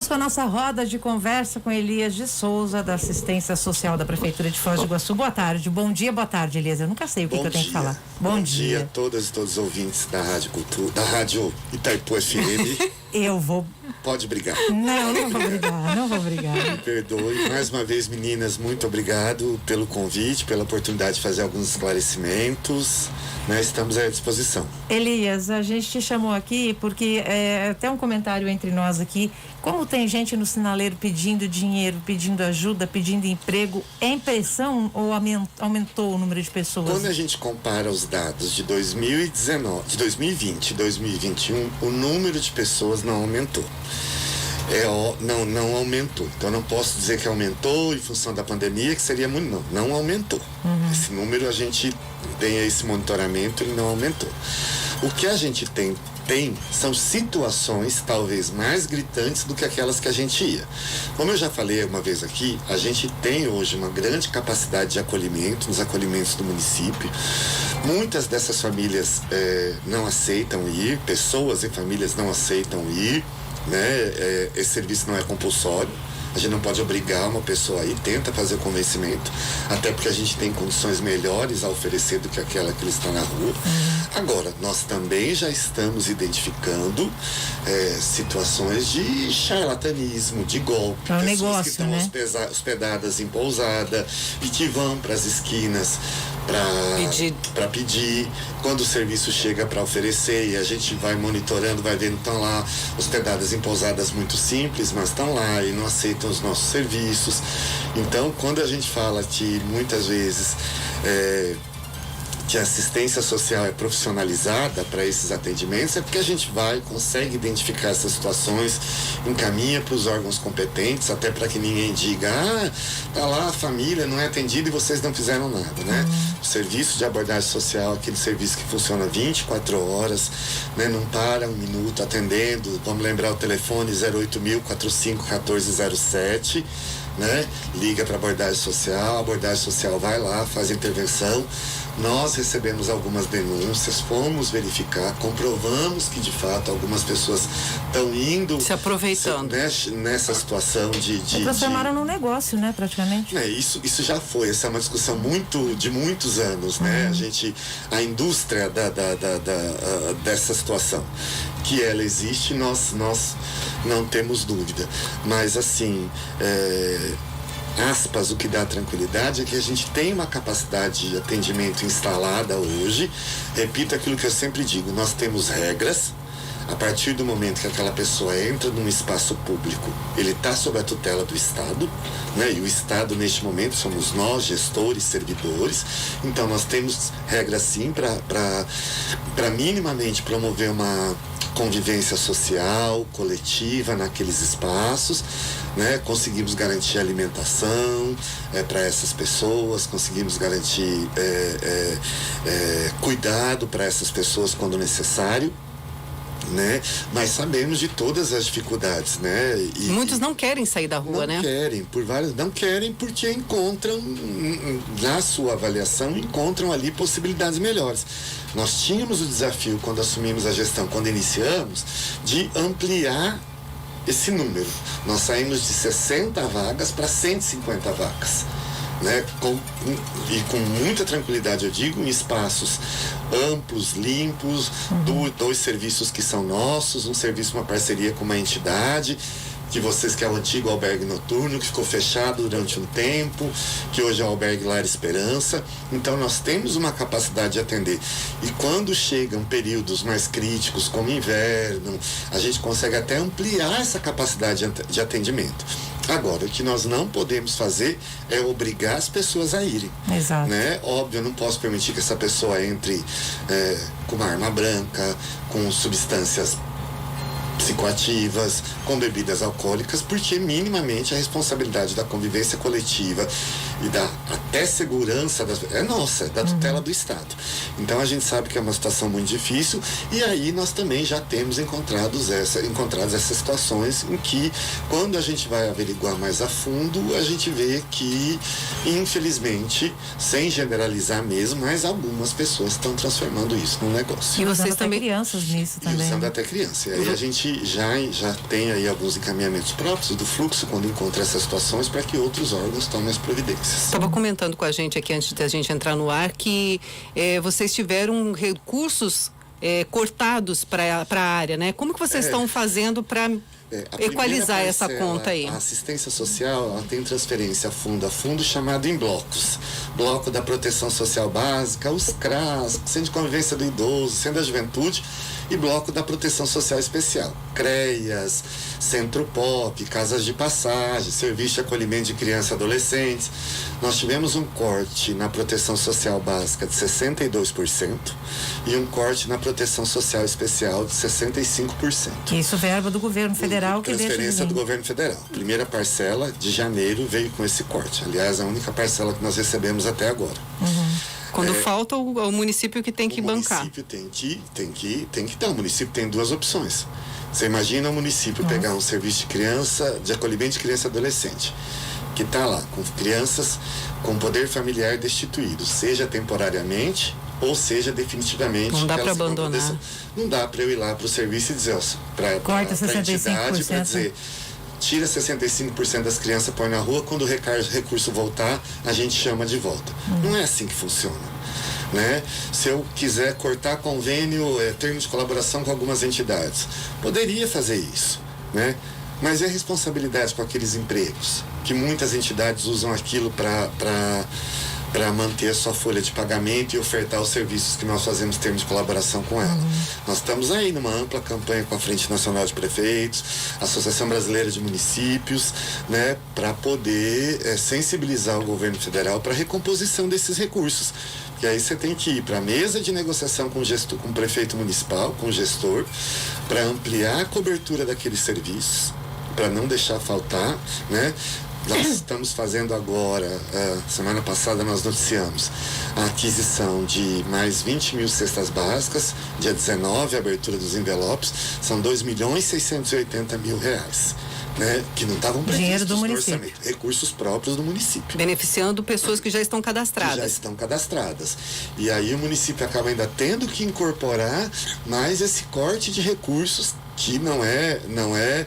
com a nossa roda de conversa com Elias de Souza, da Assistência Social da Prefeitura de Foz do Iguaçu. Boa tarde, bom dia, boa tarde, Elias. Eu nunca sei o que eu tenho que falar. Bom dia a todas e todos os ouvintes da Rádio Cultura, da Rádio Itaipu FM. Eu vou... Pode brigar. Não vou brigar. Me perdoe. Mais uma vez, meninas, muito obrigado pelo convite, pela oportunidade de fazer alguns esclarecimentos. Estamos à disposição. Elias, a gente te chamou aqui porque até um comentário entre nós aqui, como tem gente no sinaleiro pedindo dinheiro, pedindo ajuda, pedindo emprego, é impressão ou aumentou o número de pessoas? Quando a gente compara os dados de 2019, de 2020 e 2021, o número de pessoas não aumentou. Não aumentou. Então, não posso dizer que aumentou em função da pandemia, que seria muito, não aumentou. Esse número, a gente tem esse monitoramento, ele não aumentou. O que a gente tem são situações talvez mais gritantes do que aquelas que a gente ia. Como eu já falei uma vez aqui, a gente tem hoje uma grande capacidade de acolhimento nos acolhimentos do município. Muitas dessas famílias não aceitam ir, pessoas e famílias não aceitam ir. Esse serviço não é compulsório, a gente não pode obrigar uma pessoa a ir, tenta fazer o convencimento, até porque a gente tem condições melhores a oferecer do que aquela que ele está na rua. Agora, nós também já estamos identificando situações de charlatanismo, de golpe, pessoas negócio, que estão hospedadas em pousada e que vão para as esquinas para pedir. Quando o serviço chega para oferecer, e a gente vai monitorando, vai vendo, estão lá hospedadas em pousadas muito simples, mas estão lá e não aceitam os nossos serviços. Então, quando a gente fala que muitas vezes que a assistência social é profissionalizada para esses atendimentos, é porque a gente consegue identificar essas situações, encaminha para os órgãos competentes, até para que ninguém diga, tá lá a família não é atendida e vocês não fizeram nada, O serviço de abordagem social, aquele serviço que funciona 24 horas, não para um minuto atendendo, vamos lembrar o telefone 08.000 451407, liga para a abordagem social vai lá, faz a intervenção. Nós recebemos algumas denúncias, fomos verificar, comprovamos que de fato algumas pessoas estão indo se aproveitando nessa situação de transformaram num negócio, praticamente. Isso já foi, essa é uma discussão de muitos anos, a indústria dessa situação, que ela existe, nós não temos dúvida, mas assim, o que dá tranquilidade é que a gente tem uma capacidade de atendimento instalada hoje. Repito aquilo que eu sempre digo, nós temos regras. A partir do momento que aquela pessoa entra num espaço público, ele está sob a tutela do Estado, e o Estado neste momento somos nós, gestores, servidores. Então nós temos regras sim para minimamente promover uma convivência social, coletiva naqueles espaços, conseguimos garantir alimentação para essas pessoas, conseguimos garantir cuidado para essas pessoas quando necessário. Mas sabemos de todas as dificuldades, E muitos não querem sair da rua, não querem porque encontram, na sua avaliação, encontram ali possibilidades melhores. Nós tínhamos o desafio, quando assumimos a gestão, quando iniciamos, de ampliar esse número. Nós saímos de 60 vagas para 150 vagas. Com muita tranquilidade, eu digo, em espaços amplos, limpos, dois serviços que são nossos, um serviço, uma parceria com uma entidade, que é o antigo albergue noturno, que ficou fechado durante um tempo, que hoje é o albergue Lar Esperança. Então nós temos uma capacidade de atender. E quando chegam períodos mais críticos, como inverno, a gente consegue até ampliar essa capacidade de atendimento. Agora, o que nós não podemos fazer é obrigar as pessoas a irem. Exato. Óbvio, eu não posso permitir que essa pessoa entre com uma arma branca, com substâncias psicoativas, com bebidas alcoólicas, porque minimamente a responsabilidade da convivência coletiva e da até segurança é nossa, é da tutela do Estado. Então a gente sabe que é uma situação muito difícil, e aí nós também já temos encontrado essas situações em que, quando a gente vai averiguar mais a fundo, a gente vê que, infelizmente, sem generalizar mesmo, mas algumas pessoas estão transformando isso num negócio. E vocês também crianças nisso também. E usando até criança. E aí a gente gente já tem aí alguns encaminhamentos próprios do fluxo quando encontra essas situações para que outros órgãos tomem as providências. Estava comentando com a gente aqui antes da gente entrar no ar que vocês tiveram recursos cortados para a área, né? Como que vocês estão fazendo para equalizar essa conta aí? A assistência social, ela tem transferência fundo a fundo chamado em blocos. Bloco da proteção social básica, os CRAS, Centro de Convivência do Idoso, Centro da Juventude, e bloco da proteção social especial. CREAS, Centro Pop, Casas de Passagem, Serviço de Acolhimento de Crianças e Adolescentes. Nós tivemos um corte na proteção social básica de 62% e um corte na proteção social especial de 65%. Isso verba do governo federal que transferência do governo federal. Primeira parcela de janeiro veio com esse corte. Aliás, a única parcela que nós recebemos até agora. Quando falta o município que tem que bancar. O município tem que dar. O município tem duas opções. Você imagina o município pegar um serviço de acolhimento de criança e adolescente, que está lá com crianças com poder familiar destituído, seja temporariamente ou seja definitivamente. Não dá para abandonar. Não dá para eu ir lá para o serviço e dizer, para a entidade, para dizer, tira 65% das crianças, põe na rua, quando o recurso voltar, a gente chama de volta. Não é assim que funciona, né? Se eu quiser cortar convênio, termo de colaboração com algumas entidades, poderia fazer isso, né? Mas é responsabilidade com aqueles empregos, que muitas entidades usam aquilo para manter a sua folha de pagamento e ofertar os serviços que nós fazemos em termos de colaboração com ela. Nós estamos aí numa ampla campanha com a Frente Nacional de Prefeitos, Associação Brasileira de Municípios, né, para poder sensibilizar o governo federal para a recomposição desses recursos. E aí você tem que ir para a mesa de negociação com o prefeito municipal, com o gestor, para ampliar a cobertura daqueles serviços, para não deixar faltar, né? Nós estamos fazendo agora, semana passada nós noticiamos a aquisição de mais 20 mil cestas básicas, dia 19, a abertura dos envelopes, são 2.680.000 reais. Né, que não estavam previstos no orçamento, recursos próprios do município. Beneficiando pessoas que já estão cadastradas. Que já estão cadastradas. E aí o município acaba ainda tendo que incorporar mais esse corte de recursos que não é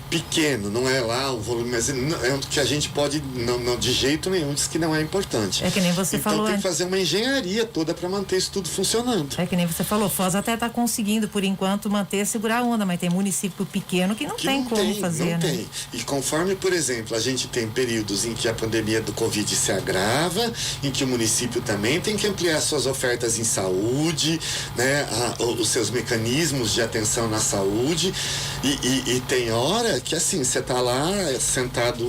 pequeno, não é lá o volume, mas é um que a gente pode, não de jeito nenhum, diz que não é importante. É que nem você falou. Então tem que fazer uma engenharia toda para manter isso tudo funcionando. É que nem você falou, Foz até está conseguindo, por enquanto, segurar a onda, mas tem município pequeno que não tem como fazer, não tem. E conforme, por exemplo, a gente tem períodos em que a pandemia do Covid se agrava, em que o município também tem que ampliar suas ofertas em saúde, né, os seus mecanismos de atenção na saúde, e tem hora que assim, você está lá sentado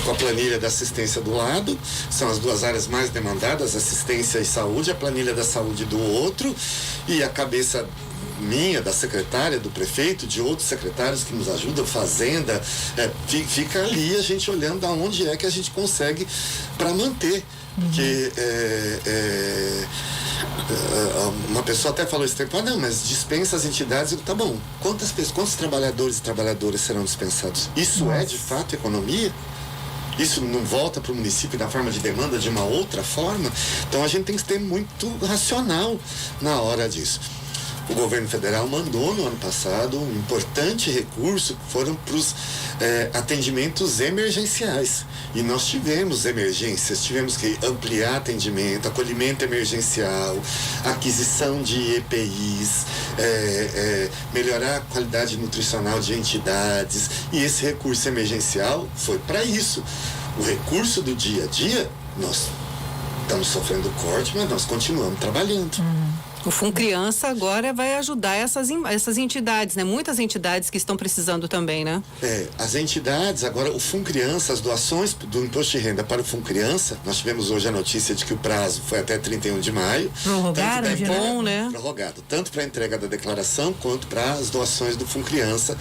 com a planilha da assistência do lado, são as duas áreas mais demandadas, assistência e saúde, a planilha da saúde do outro, e a cabeça minha, da secretária, do prefeito, de outros secretários que nos ajudam, Fazenda, fica ali a gente olhando aonde é que a gente consegue para manter. Porque uma pessoa até falou esse tempo, não, mas dispensa as entidades. Tá bom, quantos trabalhadores e trabalhadoras serão dispensados? Isso é de fato economia? Isso não volta para o município na forma de demanda de uma outra forma? Então a gente tem que ser muito racional na hora disso. O governo federal mandou no ano passado um importante recurso que foram para os atendimentos emergenciais. E nós tivemos emergências, tivemos que ampliar atendimento, acolhimento emergencial, aquisição de EPIs, melhorar a qualidade nutricional de entidades. E esse recurso emergencial foi para isso. O recurso do dia a dia, nós estamos sofrendo corte, mas nós continuamos trabalhando. O FUNCriança agora vai ajudar essas entidades, né? Muitas entidades que estão precisando também, né? As entidades, agora o FUNCriança, as doações do imposto de renda para o FUNCriança, nós tivemos hoje a notícia de que o prazo foi até 31 de maio. Prorrogaram, bom, né? Prorrogado, tanto para a entrega da declaração quanto para as doações do FUNCriança,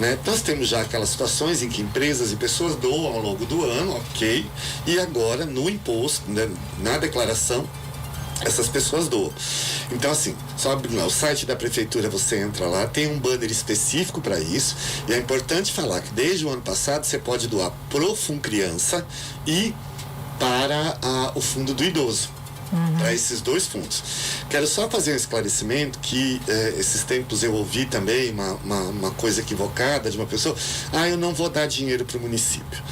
né? Nós temos já aquelas situações em que empresas e pessoas doam ao longo do ano, ok, e agora no imposto, né, na declaração, essas pessoas doam. Então, assim, só abrir lá o site da prefeitura, você entra lá, tem um banner específico para isso, e é importante falar que desde o ano passado você pode doar pro FUNCriança e para o fundo do idoso. para esses 2 fundos. Quero só fazer um esclarecimento que esses tempos eu ouvi também uma coisa equivocada de uma pessoa: eu não vou dar dinheiro para o município.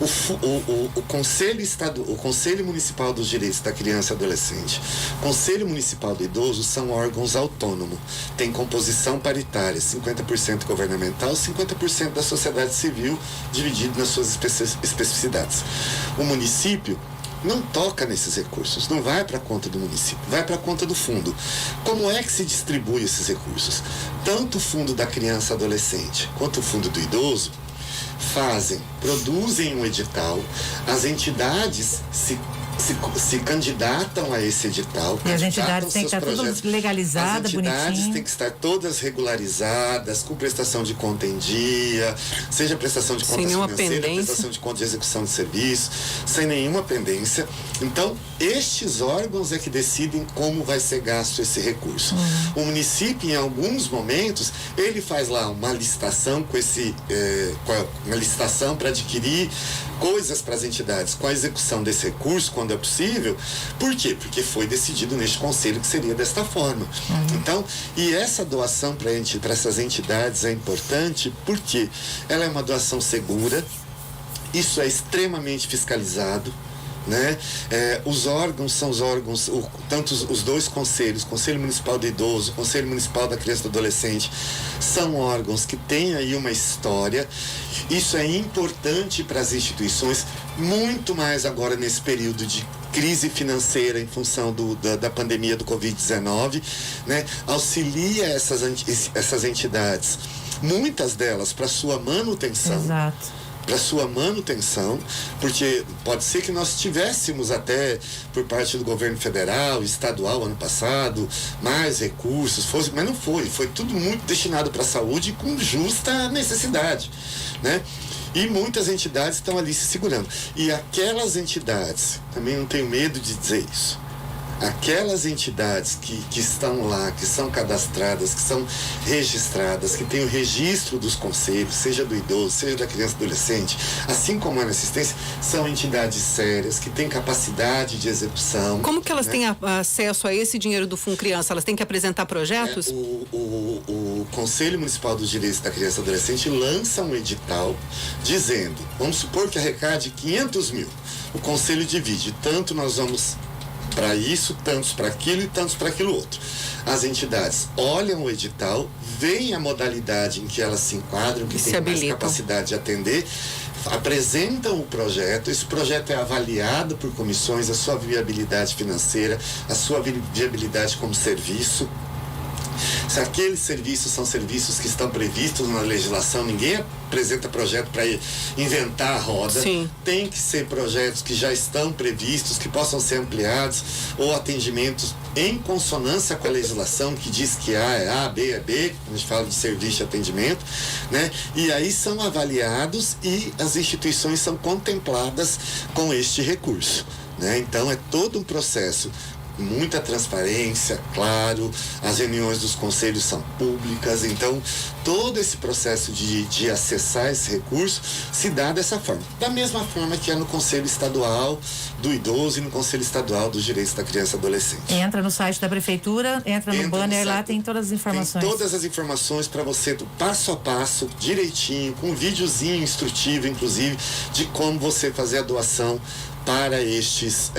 O Conselho Municipal dos Direitos da Criança e Adolescente, Conselho Municipal do Idoso são órgãos autônomos, tem composição paritária, 50% governamental, 50% da sociedade civil, dividido nas suas especificidades. O município não toca nesses recursos, não vai para a conta do município, vai para a conta do fundo. Como é que se distribui esses recursos? Tanto o fundo da criança e adolescente quanto o fundo do idoso produzem um edital, as entidades se candidatam a esse edital. E as entidades têm que estar todas legalizadas, bonitinho. As entidades têm que estar todas regularizadas, com prestação de conta em dia, seja prestação de conta financeira, prestação de conta de execução de serviço, sem nenhuma pendência. Então, estes órgãos é que decidem como vai ser gasto esse recurso. O município, em alguns momentos, ele faz lá uma licitação uma licitação para adquirir coisas para as entidades com a execução desse recurso, quando é possível. Por quê? Porque foi decidido neste conselho que seria desta forma. Então, e essa doação para essas entidades é importante porque ela é uma doação segura, isso é extremamente fiscalizado, né? Os órgãos são os órgãos, tanto os 2 conselhos, Conselho Municipal do Idoso, Conselho Municipal da Criança e do Adolescente, são órgãos que têm aí uma história. Isso é importante para as instituições, muito mais agora nesse período de crise financeira em função da pandemia do Covid-19, né? Auxilia essas entidades, muitas delas para sua manutenção. Exato. Para sua manutenção, porque pode ser que nós tivéssemos até por parte do governo federal, estadual ano passado, mais recursos, mas não foi tudo muito destinado para a saúde com justa necessidade, né? E muitas entidades estão ali se segurando. E aquelas entidades, também não tenho medo de dizer isso, aquelas entidades que estão lá, que são cadastradas, que são registradas, que têm o registro dos conselhos, seja do idoso, seja da criança e adolescente, assim como a assistência, são entidades sérias, que têm capacidade de execução. Como que elas têm acesso a esse dinheiro do Fundo Criança? Elas têm que apresentar projetos? O Conselho Municipal dos Direitos da Criança e Adolescente lança um edital dizendo, vamos supor que arrecade 500 mil. O Conselho divide, tanto nós vamos para isso, tantos para aquilo e tantos para aquilo outro. As entidades olham o edital, veem a modalidade em que elas se enquadram, que tem mais capacidade de atender, apresentam o projeto, esse projeto é avaliado por comissões, a sua viabilidade financeira, a sua viabilidade como serviço. Se aqueles serviços são serviços que estão previstos na legislação, ninguém apresenta projeto para inventar a roda. Sim. Tem que ser projetos que já estão previstos, que possam ser ampliados, ou atendimentos em consonância com a legislação, que diz que A é A, B é B, a gente fala de serviço de atendimento, né? E aí são avaliados e as instituições são contempladas com este recurso, né? Então é todo um processo, muita transparência, claro, as reuniões dos conselhos são públicas, então todo esse processo de acessar esse recurso se dá dessa forma, da mesma forma que é no Conselho Estadual do Idoso e no Conselho Estadual dos Direitos da Criança e Adolescente. Entra no site da Prefeitura, entra no banner lá, tem todas as informações. Tem todas as informações para você, do passo a passo, direitinho, com um videozinho instrutivo, inclusive, de como você fazer a doação para estes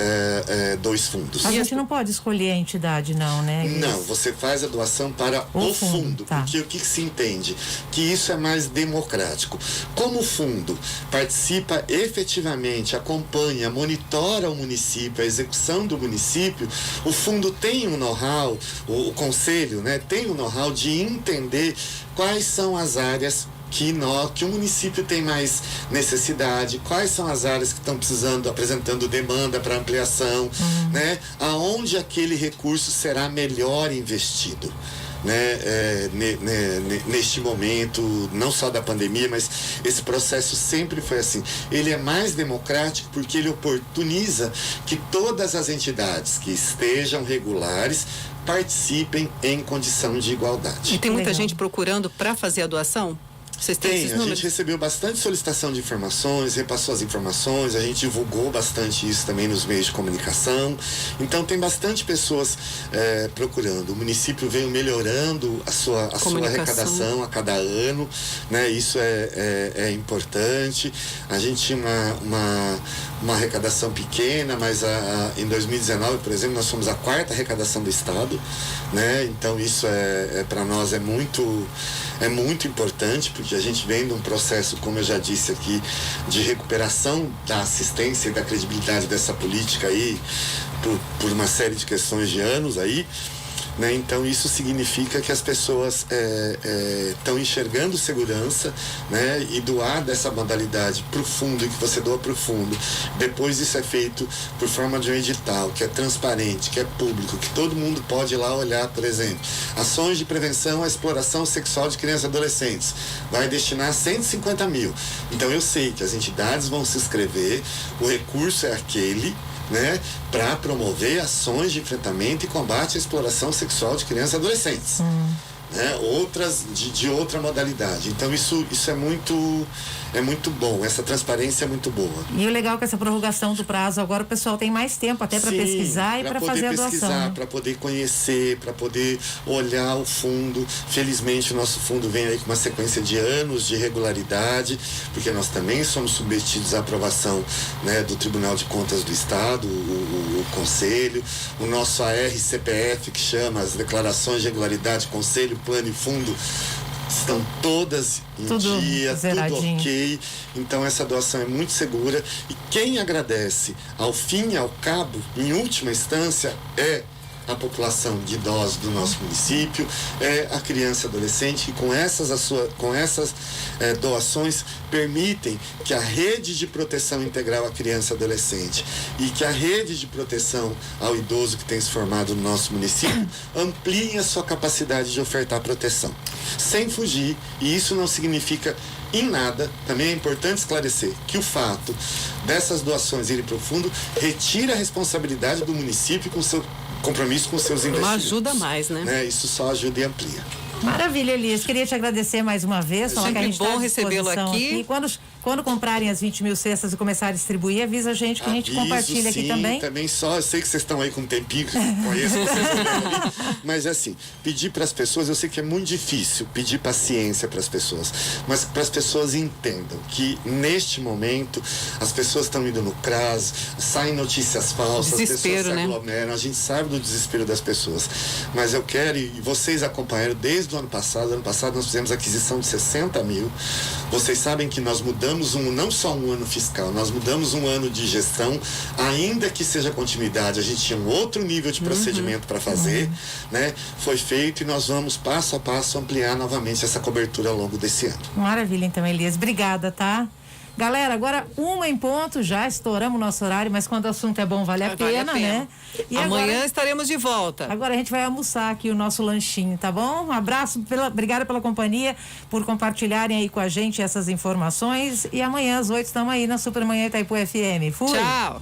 2 fundos. A gente não pode escolher a entidade, não, né? Não, você faz a doação para o fundo, tá. Porque o que se entende? Que isso é mais democrático. Como o fundo participa efetivamente, acompanha, monitora o município, a execução do município, o fundo tem um know-how, o conselho, né, tem um know-how de entender quais são as áreas que o município tem mais necessidade, quais são as áreas que estão apresentando demanda para ampliação, né? Aonde aquele recurso será melhor investido, né? Neste momento, não só da pandemia, mas esse processo sempre foi assim. Ele é mais democrático porque ele oportuniza que todas as entidades que estejam regulares participem em condição de igualdade. E tem muita gente procurando para fazer a doação? Vocês têm esses números? A gente recebeu bastante solicitação de informações, repassou as informações, a gente divulgou bastante isso também nos meios de comunicação. Então tem bastante pessoas procurando. O município veio melhorando a sua arrecadação a cada ano, né? Isso é importante. A gente tinha uma arrecadação pequena, mas em 2019, por exemplo, nós fomos a 4ª arrecadação do estado, né? Então isso para nós é muito importante, porque a gente vem de um processo, como eu já disse aqui, de recuperação da assistência e da credibilidade dessa política aí por uma série de questões de anos aí, né? Então isso significa que as pessoas estão enxergando segurança, né? E doar dessa modalidade para o fundo, e que você doa para o fundo, depois isso é feito por forma de um edital que é transparente, que é público, que todo mundo pode ir lá olhar. Por exemplo, ações de prevenção à exploração sexual de crianças e adolescentes, vai destinar 150 mil. Então eu sei que as entidades vão se inscrever, o recurso é aquele, né, para promover ações de enfrentamento e combate à exploração sexual de crianças e adolescentes. Né, outras de outra modalidade. Então isso é muito bom, essa transparência é muito boa. E o legal é que essa prorrogação do prazo, agora o pessoal tem mais tempo até para pesquisar e para fazer a doação, né? Para poder conhecer, para poder olhar o fundo. Felizmente o nosso fundo vem aí com uma sequência de anos de regularidade, porque nós também somos submetidos à aprovação, né, do Tribunal de Contas do Estado, o Conselho, o nosso AR-CPF, que chama as declarações de regularidade, Conselho, Plano e Fundo, estão todas em dia, zeradinho. Tudo ok. Então essa doação é muito segura, e quem agradece ao fim e ao cabo, em última instância, é a população de idosos do nosso município, é a criança e adolescente, que com essas doações permitem que a rede de proteção integral à criança e adolescente e que a rede de proteção ao idoso que tem se formado no nosso município ampliem a sua capacidade de ofertar proteção, sem fugir. E isso não significa em nada, também é importante esclarecer que o fato dessas doações irem para o fundo retira a responsabilidade do município com seu compromisso com seus investimentos. Não ajuda mais, né? Isso só ajuda e amplia. Maravilha, Elias. Queria te agradecer mais uma vez. É sempre bom recebê-lo aqui. Quando comprarem as 20 mil cestas e começar a distribuir, avisa a gente que a gente compartilha aqui também. Também eu sei que vocês estão aí com um tempinho, conheço vocês ali, mas assim, pedir para as pessoas, eu sei que é muito difícil pedir paciência para as pessoas, mas para as pessoas entendam que neste momento as pessoas estão indo no CRAS, saem notícias falsas, desespero, as pessoas se aglomeram, a gente sabe do desespero das pessoas, mas eu quero, e vocês acompanharam desde o ano passado nós fizemos aquisição de 60 mil, vocês sabem que nós mudamos não só um ano fiscal, nós mudamos um ano de gestão, ainda que seja continuidade, a gente tinha um outro nível de procedimento para fazer, né? Foi feito, e nós vamos passo a passo ampliar novamente essa cobertura ao longo desse ano. Maravilha, então, Elias. Obrigada, tá? Galera, agora 1 em ponto, já estouramos o nosso horário, mas quando o assunto é bom, vale a pena, né? E amanhã agora, estaremos de volta. Agora a gente vai almoçar aqui o nosso lanchinho, tá bom? Um abraço, obrigada pela companhia, por compartilharem aí com a gente essas informações, e amanhã às 8 estamos aí na Supermanhã Itaipu FM. Fui! Tchau!